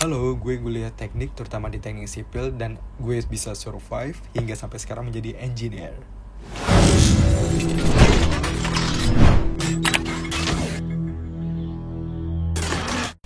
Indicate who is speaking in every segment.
Speaker 1: Halo, gue kuliah teknik terutama di teknik sipil dan gue bisa survive hingga sampai sekarang menjadi engineer.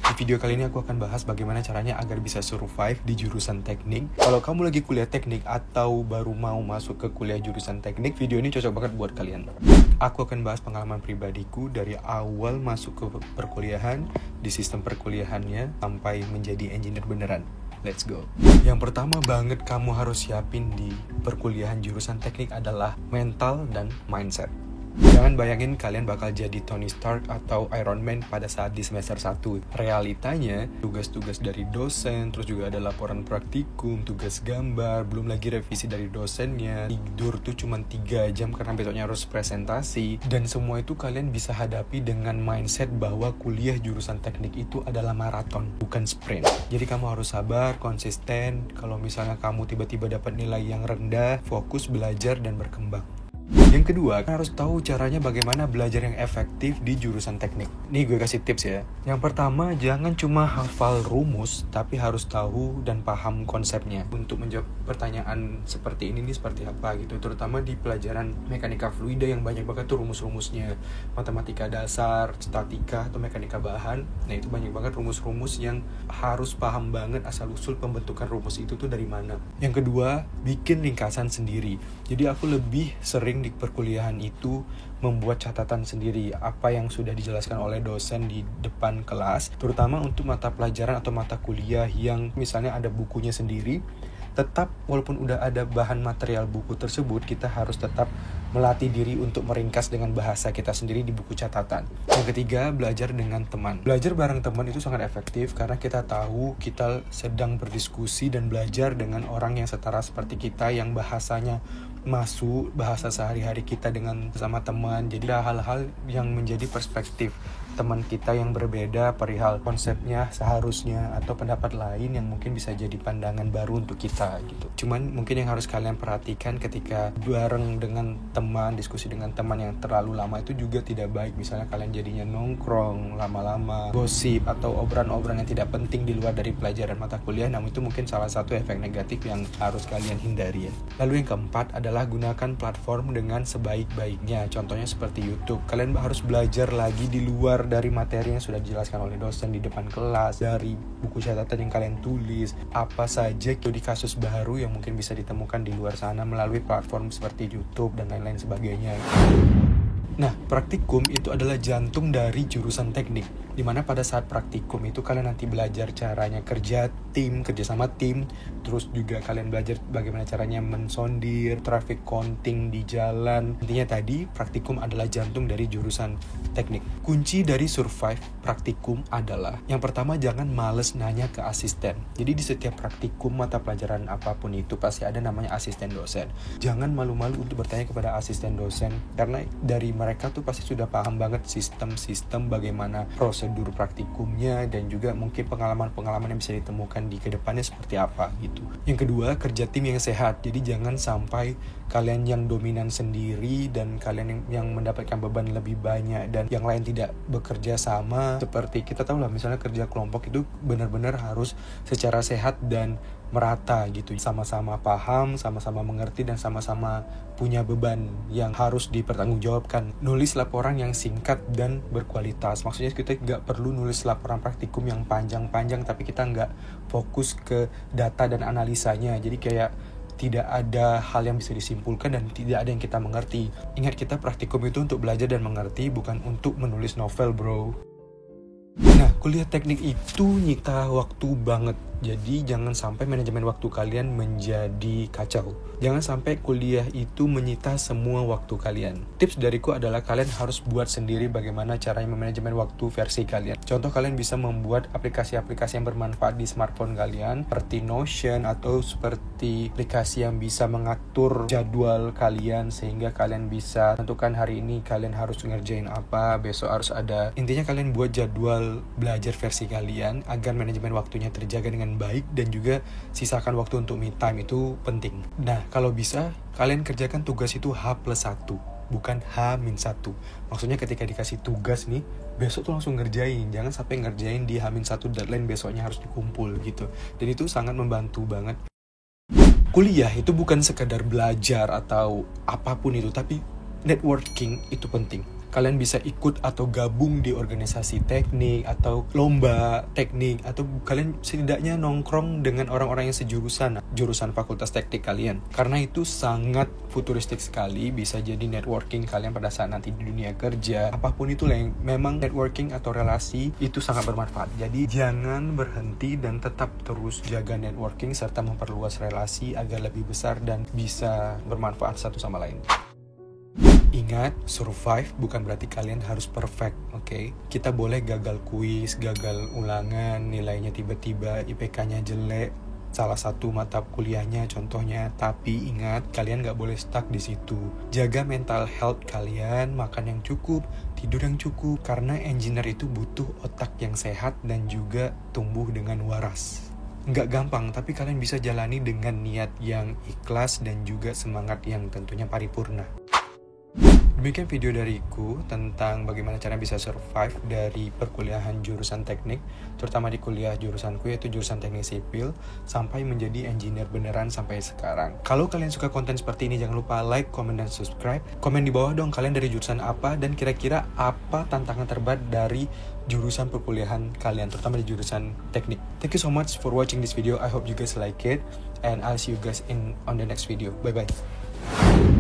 Speaker 1: Di video kali ini aku akan bahas bagaimana caranya agar bisa survive di jurusan teknik. Kalau kamu lagi kuliah teknik atau baru mau masuk ke kuliah jurusan teknik, video ini cocok banget buat kalian. Aku akan bahas pengalaman pribadiku dari awal masuk ke perkuliahan, di sistem perkuliahannya, sampai menjadi engineer beneran. Let's go. Yang pertama banget kamu harus siapin di perkuliahan jurusan teknik adalah mental dan mindset. Jangan bayangin kalian bakal jadi Tony Stark atau Iron Man pada saat di semester 1. Realitanya, tugas-tugas dari dosen, terus juga ada laporan praktikum, tugas gambar, belum lagi revisi dari dosennya. Tidur tuh cuma 3 jam karena besoknya harus presentasi. Dan semua itu kalian bisa hadapi dengan mindset bahwa kuliah jurusan teknik itu adalah maraton, bukan sprint. Jadi kamu harus sabar, konsisten. Kalau misalnya kamu tiba-tiba dapat nilai yang rendah, fokus belajar dan berkembang. Yang kedua, harus tahu caranya bagaimana belajar yang efektif di jurusan teknik. Nih gue kasih tips ya. Yang pertama, jangan cuma hafal rumus, tapi harus tahu dan paham konsepnya. Untuk menjawab pertanyaan seperti ini nih seperti apa gitu. Terutama di pelajaran mekanika fluida yang banyak banget tuh rumus-rumusnya. Matematika dasar, statika, atau mekanika bahan. Nah itu banyak banget rumus-rumus yang harus paham banget asal-usul pembentukan rumus itu tuh dari mana. Yang kedua, bikin ringkasan sendiri. Jadi aku lebih sering di perkuliahan itu membuat catatan sendiri apa yang sudah dijelaskan oleh dosen di depan kelas, terutama untuk mata pelajaran atau mata kuliah yang misalnya ada bukunya sendiri. Tetap walaupun udah ada bahan material buku tersebut, kita harus tetap melatih diri untuk meringkas dengan bahasa kita sendiri di buku catatan. Yang ketiga, belajar dengan teman. Belajar bareng teman itu sangat efektif karena kita tahu kita sedang berdiskusi dan belajar dengan orang yang setara seperti kita, yang bahasanya masuk, bahasa sehari-hari kita dengan sama teman. Jadi ada hal-hal yang menjadi perspektif teman kita yang berbeda perihal konsepnya seharusnya atau pendapat lain yang mungkin bisa jadi pandangan baru untuk kita gitu. Cuman mungkin yang harus kalian perhatikan ketika bareng dengan teman, diskusi dengan teman yang terlalu lama itu juga tidak baik. Misalnya kalian jadinya nongkrong lama-lama, gosip atau obrolan-obrolan yang tidak penting di luar dari pelajaran mata kuliah. Namun itu mungkin salah satu efek negatif yang harus kalian hindari ya. Lalu yang keempat adalah gunakan platform dengan sebaik-baiknya. Contohnya seperti YouTube. Kalian harus belajar lagi di luar dari materi yang sudah dijelaskan oleh dosen di depan kelas, dari buku catatan yang kalian tulis, apa saja di kasus baru yang mungkin bisa ditemukan di luar sana melalui platform seperti YouTube dan lain-lain sebagainya. Nah, praktikum itu adalah jantung dari jurusan teknik, dimana pada saat praktikum itu kalian nanti belajar caranya kerja sama tim, terus juga kalian belajar bagaimana caranya mensondir, traffic counting di jalan. Intinya tadi, praktikum adalah jantung dari jurusan teknik. Kunci dari survive praktikum adalah, yang pertama jangan males nanya ke asisten. Jadi di setiap praktikum mata pelajaran apapun itu pasti ada namanya asisten dosen. Jangan malu-malu untuk bertanya kepada asisten dosen, karena dari mereka tuh pasti sudah paham banget sistem-sistem bagaimana prosedur praktikumnya dan juga mungkin pengalaman-pengalaman yang bisa ditemukan di kedepannya seperti apa gitu. Yang kedua, kerja tim yang sehat. Jadi jangan sampai kalian yang dominan sendiri dan kalian yang mendapatkan beban lebih banyak dan yang lain tidak bekerja sama. Seperti kita tahu lah, misalnya kerja kelompok itu benar-benar harus secara sehat dan merata gitu, sama-sama paham, sama-sama mengerti, dan sama-sama punya beban yang harus dipertanggungjawabkan. Nulis laporan yang singkat dan berkualitas. Maksudnya kita nggak perlu nulis laporan praktikum yang panjang-panjang tapi kita nggak fokus ke data dan analisanya. Jadi kayak tidak ada hal yang bisa disimpulkan dan tidak ada yang kita mengerti. Ingat, kita praktikum itu untuk belajar dan mengerti, bukan untuk menulis novel, bro. Nah, kuliah teknik itu nyita waktu banget. Jadi jangan sampai manajemen waktu kalian menjadi kacau. Jangan sampai kuliah itu menyita semua waktu kalian. Tips dariku adalah kalian harus buat sendiri bagaimana caranya memanajemen waktu versi kalian. Contoh, kalian bisa membuat aplikasi-aplikasi yang bermanfaat di smartphone kalian, seperti Notion atau seperti aplikasi yang bisa mengatur jadwal kalian sehingga kalian bisa tentukan hari ini kalian harus ngerjain apa, besok harus ada. Intinya kalian buat jadwal belajar versi kalian agar manajemen waktunya terjaga dengan baik dan juga sisakan waktu untuk me time, itu penting. Nah, kalau bisa kalian kerjakan tugas itu H+1, bukan H-1. Maksudnya ketika dikasih tugas nih, besok tuh langsung ngerjain, jangan sampai ngerjain di H-1 deadline besoknya harus dikumpul gitu. Dan itu sangat membantu banget. Kuliah itu bukan sekadar belajar atau apapun itu, tapi networking itu penting. Kalian bisa ikut atau gabung di organisasi teknik atau lomba teknik, atau kalian setidaknya nongkrong dengan orang-orang yang jurusan fakultas teknik kalian. Karena itu sangat futuristik sekali, bisa jadi networking kalian pada saat nanti di dunia kerja. Apapun itu yang memang networking atau relasi itu sangat bermanfaat. Jadi jangan berhenti dan tetap terus jaga networking serta memperluas relasi agar lebih besar dan bisa bermanfaat satu sama lain. Ingat, survive bukan berarti kalian harus perfect, oke? Kita boleh gagal kuis, gagal ulangan, nilainya tiba-tiba, IPK-nya jelek, salah satu mata kuliahnya contohnya, tapi ingat, kalian gak boleh stuck di situ. Jaga mental health kalian, makan yang cukup, tidur yang cukup, karena engineer itu butuh otak yang sehat dan juga tumbuh dengan waras. Nggak gampang, tapi kalian bisa jalani dengan niat yang ikhlas dan juga semangat yang tentunya paripurna. Demikian video dariku tentang bagaimana cara bisa survive dari perkuliahan jurusan teknik, terutama di kuliah jurusanku yaitu jurusan teknik sipil, sampai menjadi engineer beneran sampai sekarang. Kalau kalian suka konten seperti ini, jangan lupa like, comment, dan subscribe. Komen di bawah dong kalian dari jurusan apa dan kira-kira apa tantangan terberat dari jurusan perkuliahan kalian, terutama di jurusan teknik. Thank you so much for watching this video. I hope you guys like it and I'll see you guys on the next video. Bye bye.